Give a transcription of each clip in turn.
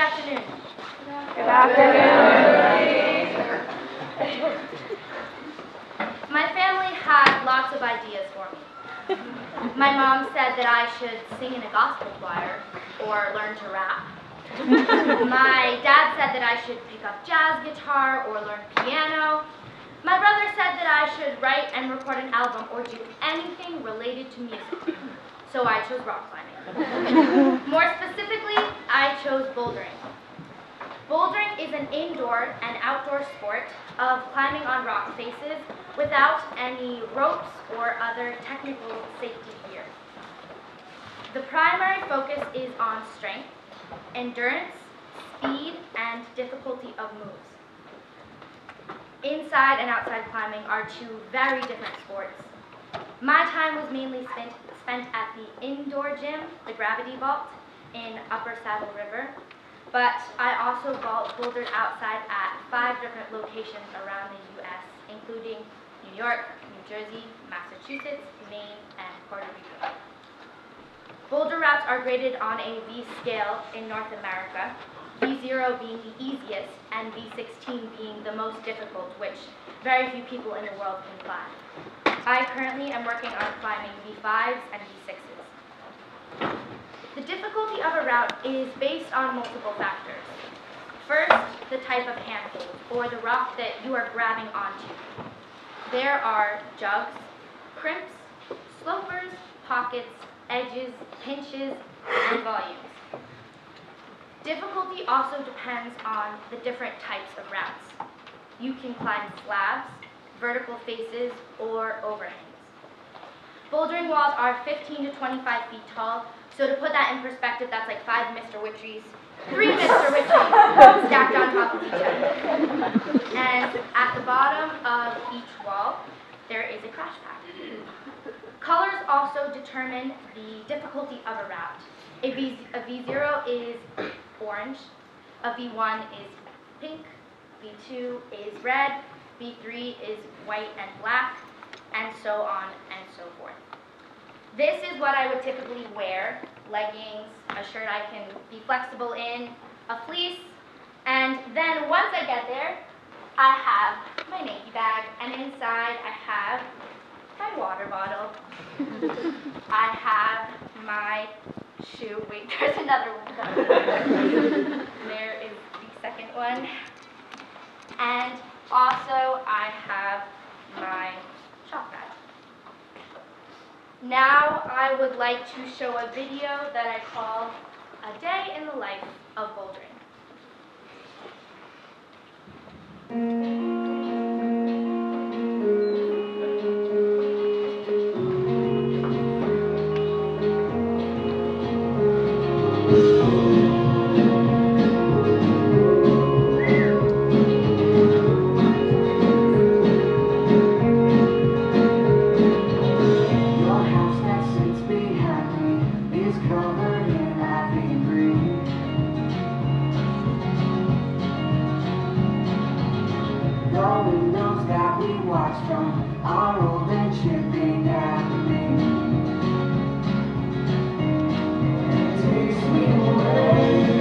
afternoon. Good afternoon. My family had lots of ideas for me. My mom said that I should sing in a gospel choir or learn to rap. My dad said that I should pick up jazz guitar or learn piano. My brother said that I should write and record an album or do anything related to music. So I chose rock climbing. More specifically, I chose bouldering. Bouldering is an indoor and outdoor sport of climbing on rock faces without any ropes or other technical safety gear. The primary focus is on strength, endurance, speed, and difficulty of moves. Inside and outside climbing are two very different sports. My time was mainly spent at the indoor gym, the Gravity Vault, in Upper Saddle River, but I also bouldered outside at 5 different locations around the U.S., including New York, New Jersey, Massachusetts, Maine, and Puerto Rico. Boulder routes are graded on a V scale in North America, V0 being the easiest and V16 being the most difficult, which very few people in the world can climb. I currently am working on climbing V5s and V6s. The difficulty of a route is based on multiple factors. First, the type of handhold, or the rock that you are grabbing onto. There are jugs, crimps, slopers, pockets, edges, pinches, and volumes. Difficulty also depends on the different types of routes. You can climb slabs, vertical faces, or overhangs. Bouldering walls are 15 to 25 feet tall, so to put that in perspective, that's like 5 Mr. Witcheries, 3 Mr. Witcheries stacked on top of each other. And at the bottom of each wall, there is a crash pad. Colors also determine the difficulty of a route. A V0 is orange, a V1 is pink, V2 is red, V3 is white and black, and so on and so forth. This is what I would typically wear: leggings, a shirt I can be flexible in, a fleece, and then once I get there, I have my Nike bag, and inside I have my water bottle. I have my shoe. Wait, there's another one. There is the second one. And also I have my chalk bag. Now I would like to show a video that I call A Day in the Life of Bouldering. Takes me away.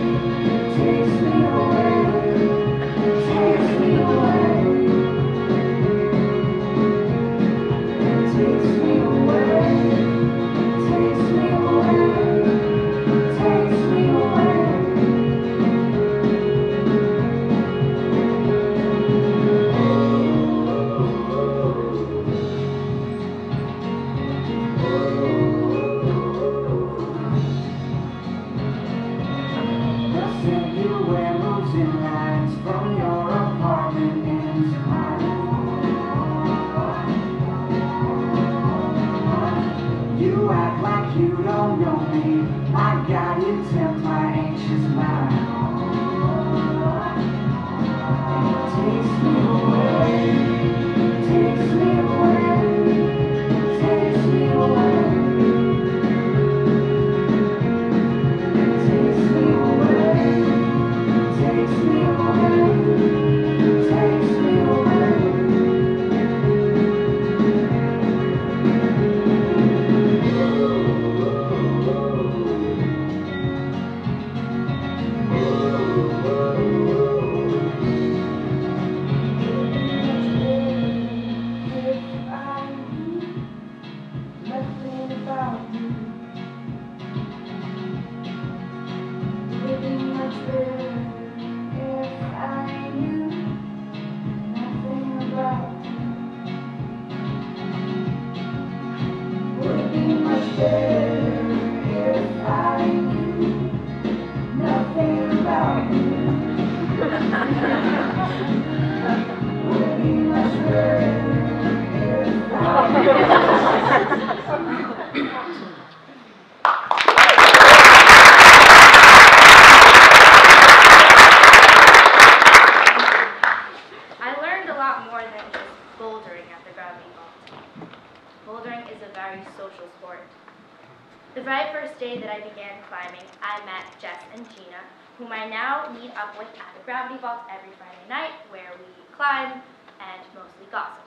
met Jess and Gina, whom I now meet up with at the Gravity Vault every Friday night, where we climb and mostly gossip.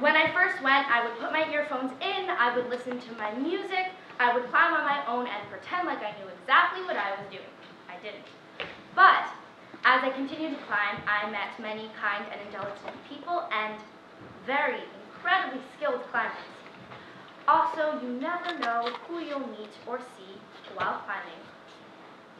When I first went, I would put my earphones in, I would listen to my music, I would climb on my own and pretend like I knew exactly what I was doing. I didn't. But as I continued to climb, I met many kind and intelligent people and very incredibly skilled climbers. Also, you never know who you'll meet or see while climbing.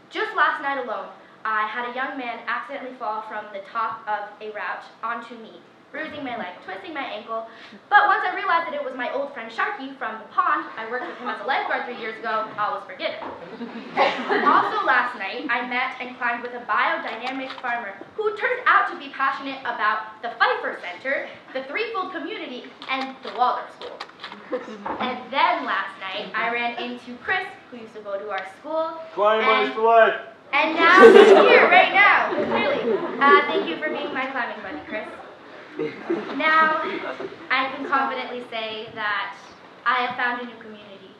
Just last night alone, I had a young man accidentally fall from the top of a route onto me, bruising my leg, twisting my ankle, but once I realized that it was my old friend Sharky from the pond, I worked with him as a lifeguard 3 years ago, all was forgiven. Also last night, I met and climbed with a biodynamic farmer who turned out to be passionate about the Pfeiffer Center, the Threefold Community, and the Waldorf School. And then last night, I ran into Chris, who used to go to our school. Climbers for life. And now he's here right now, clearly. Thank you for being my climbing buddy, Chris. Now, I can confidently say that I have found a new community,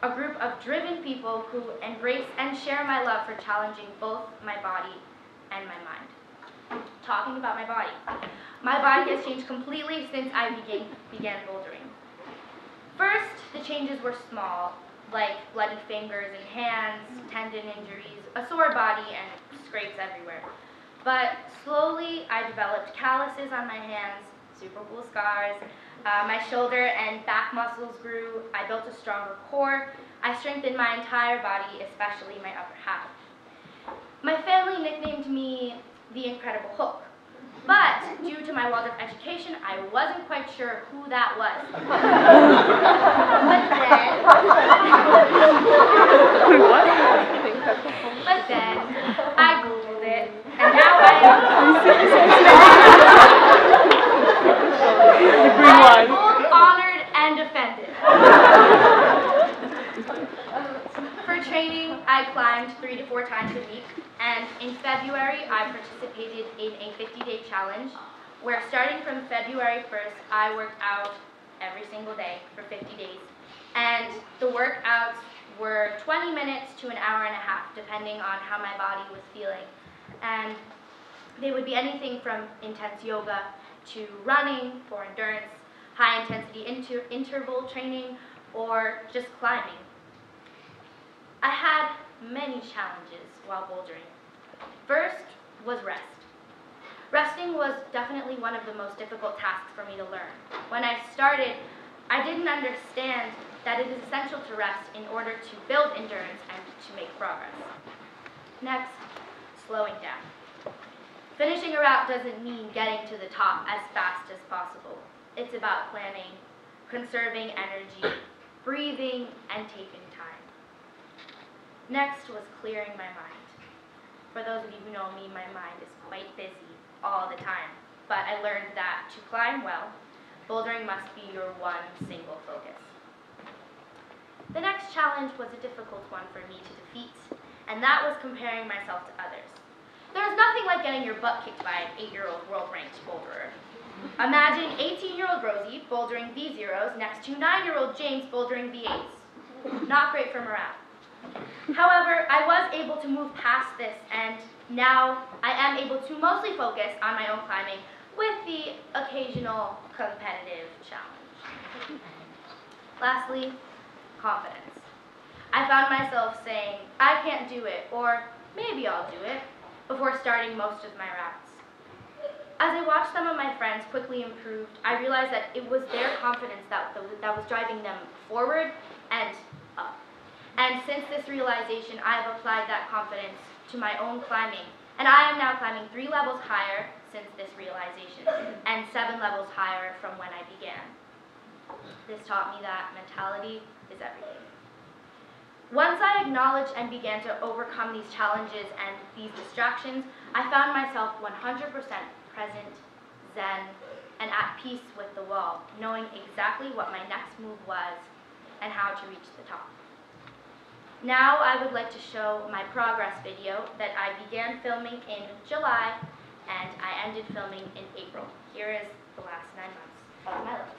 a group of driven people who embrace and share my love for challenging both my body and my mind. Talking about my body has changed completely since I began bouldering. First, the changes were small, like bloody fingers and hands, tendon injuries, a sore body, and scrapes everywhere. But slowly, I developed calluses on my hands, super cool scars. My shoulder and back muscles grew. I built a stronger core. I strengthened my entire body, especially my upper half. My family nicknamed me the Incredible Hulk. But due to my Waldorf education, I wasn't quite sure who that was. But then I Googled it, and now I'm both honored and offended. For training, I climbed 3 to 4 times a week, and in February, I participated in a 50-day challenge, where starting from February 1st, I worked out every single day for 50 days. And the workouts were 20 minutes to an hour and a half, depending on how my body was feeling. And they would be anything from intense yoga to running for endurance, high-intensity interval training, or just climbing. I had many challenges while bouldering. First was rest. Resting was definitely one of the most difficult tasks for me to learn. When I started, I didn't understand that it is essential to rest in order to build endurance and to make progress. Next, slowing down. Finishing a route doesn't mean getting to the top as fast as possible. It's about planning, conserving energy, breathing, and taking time. Next was clearing my mind. For those of you who know me, my mind is quite busy all the time, but I learned that to climb well, bouldering must be your one single focus. The next challenge was a difficult one for me to defeat, and that was comparing myself to others. There's nothing like getting your butt kicked by an 8-year-old world-ranked boulderer. Imagine 18-year-old Rosie bouldering V0s next to 9-year-old James bouldering V8s. Not great for morale. However, I was able to move past this, and now I am able to mostly focus on my own climbing with the occasional competitive challenge. Lastly, confidence. I found myself saying, I can't do it, or maybe I'll do it, before starting most of my routes. As I watched some of my friends quickly improve, I realized that it was their confidence that was driving them forward and up. And since this realization, I have applied that confidence to my own climbing. And I am now climbing 3 levels higher since this realization, and 7 levels higher from when I began. This taught me that mentality is everything. Once I acknowledged and began to overcome these challenges and these distractions, I found myself 100% present, zen, and at peace with the wall, knowing exactly what my next move was and how to reach the top. Now I would like to show my progress video that I began filming in July and I ended filming in April. Here is the last 9 months of my life.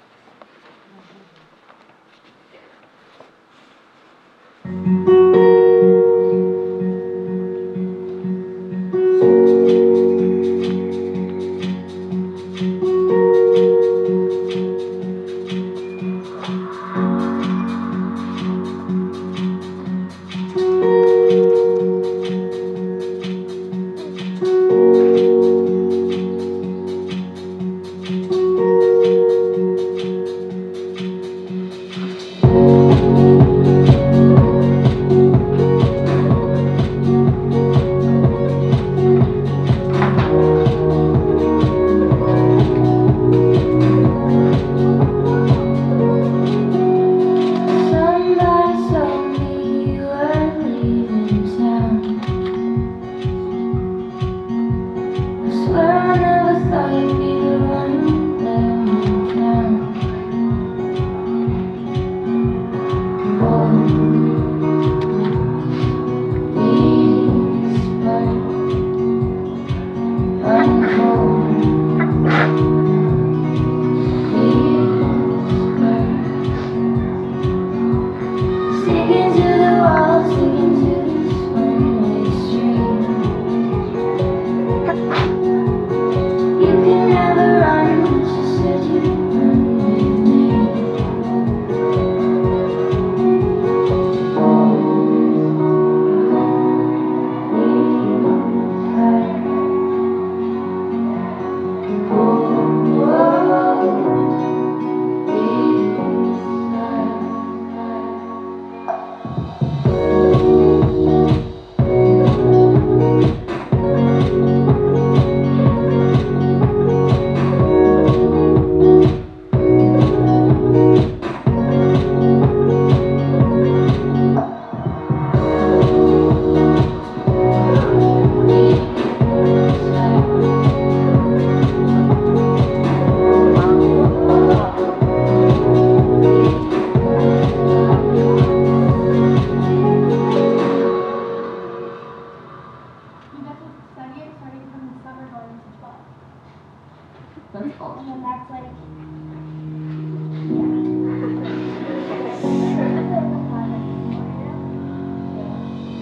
principles. And then that's like,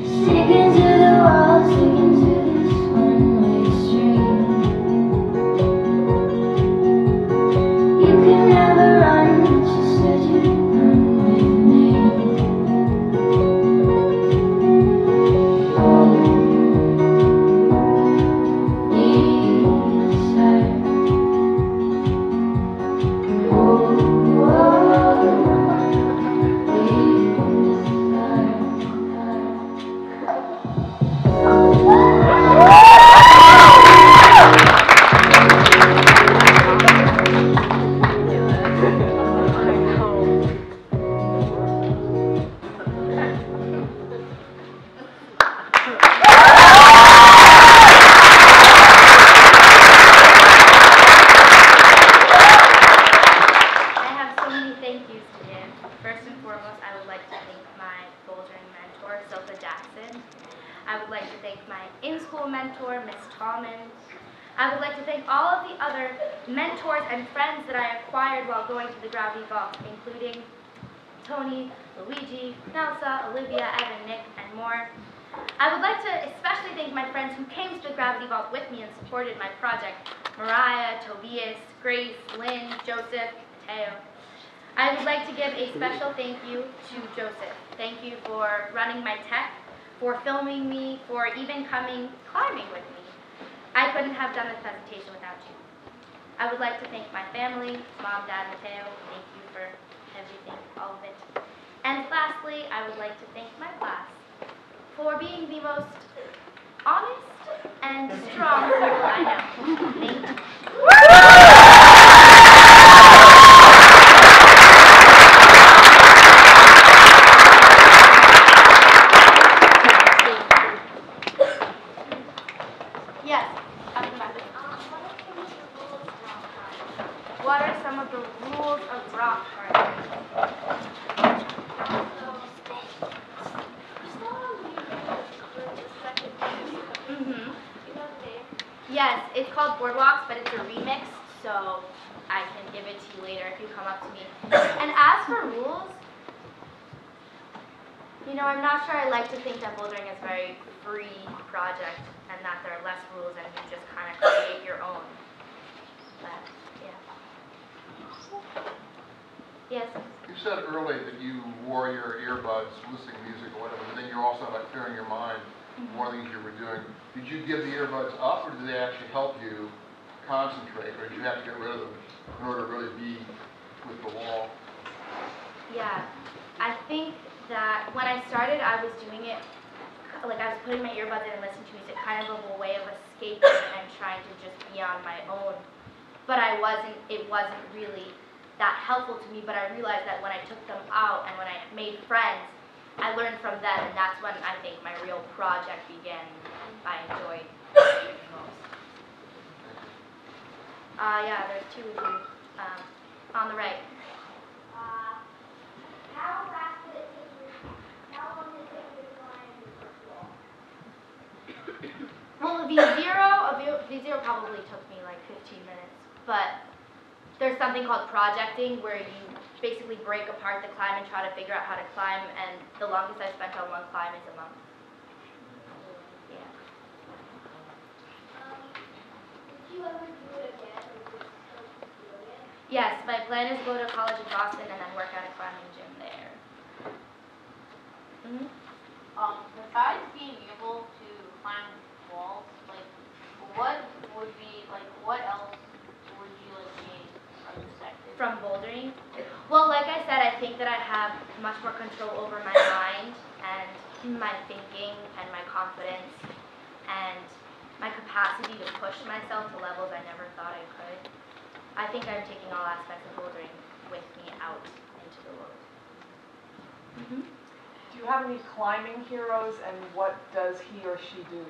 Sticking to the wall, sticking to this one-way street. You can never run, but you said you'd run with me. I would like to thank my in-school mentor, Miss Tallman. I would like to thank all of the other mentors and friends that I acquired while going to the Gravity Vault, including Tony, Luigi, Nelsa, Olivia, Evan, Nick, and more. I would like to especially thank my friends who came to the Gravity Vault with me and supported my project: Mariah, Tobias, Grace, Lynn, Joseph, Mateo. I would like to give a special thank you to Joseph. Thank you for running my tech, for filming me, for even coming climbing with me. I couldn't have done this presentation without you. I would like to thank my family, Mom, Dad, Mateo. Thank you for everything, all of it. And lastly, I would like to thank my class for being the most honest and strong people I know. Thank you. Yes, I'll come back. What are some of the rules of rock climbing? Yes, it's called Boardwalks, but it's a remix, so I can give it to you later if you come up to me. And as for rules, you know, I'm not sure I like to think that bouldering is a very free project and that there are less rules and you just kind of create your own. But, yeah. Yes? You said earlier that you wore your earbuds listening to music or whatever, but then you also had clearing your mind. One of the things you were doing, did you give the earbuds up, or did they actually help you concentrate, or did you have to get rid of them in order to really be with the wall? Yeah, I think that when I started, I was doing it, like I was putting my earbuds in and listening to music, kind of a way of escaping and trying to just be on my own. But it wasn't really that helpful to me, but I realized that when I took them out and when I made friends, I learned from them, and that's when I think my real project began. I enjoyed it the most. Yeah, there's two of you on the right. How fast did it take you? How long did it take you to climb the first wall? Well, V0 probably took me like 15 minutes, but there's something called projecting where you basically break apart the climb and try to figure out how to climb, and the longest I spent on one climb is a month. Yeah. Did you ever do it again? Yes, my plan is to go to college in Boston and then work at a climbing gym there. Besides being able to climb walls, like, what else would you gain from this activity? From bouldering? Well, like I said, I think that I have much more control over my mind and my thinking and my confidence and my capacity to push myself to levels I never thought I could. I think I'm taking all aspects of bouldering with me out into the world. Do you have any climbing heroes, and what does he or she do?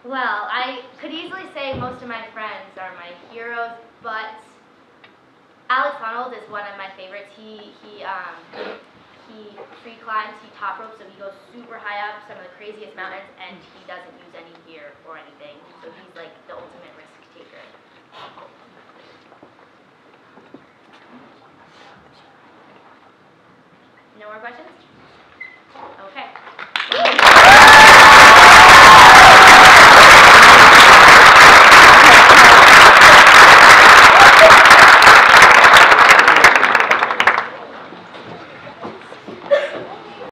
Well, I could easily say most of my friends are my heroes, but Alex Honnold is one of my favorites. He free climbs, he top ropes, so he goes super high up some of the craziest mountains, and he doesn't use any gear or anything. So he's like the ultimate risk taker. No more questions? Okay.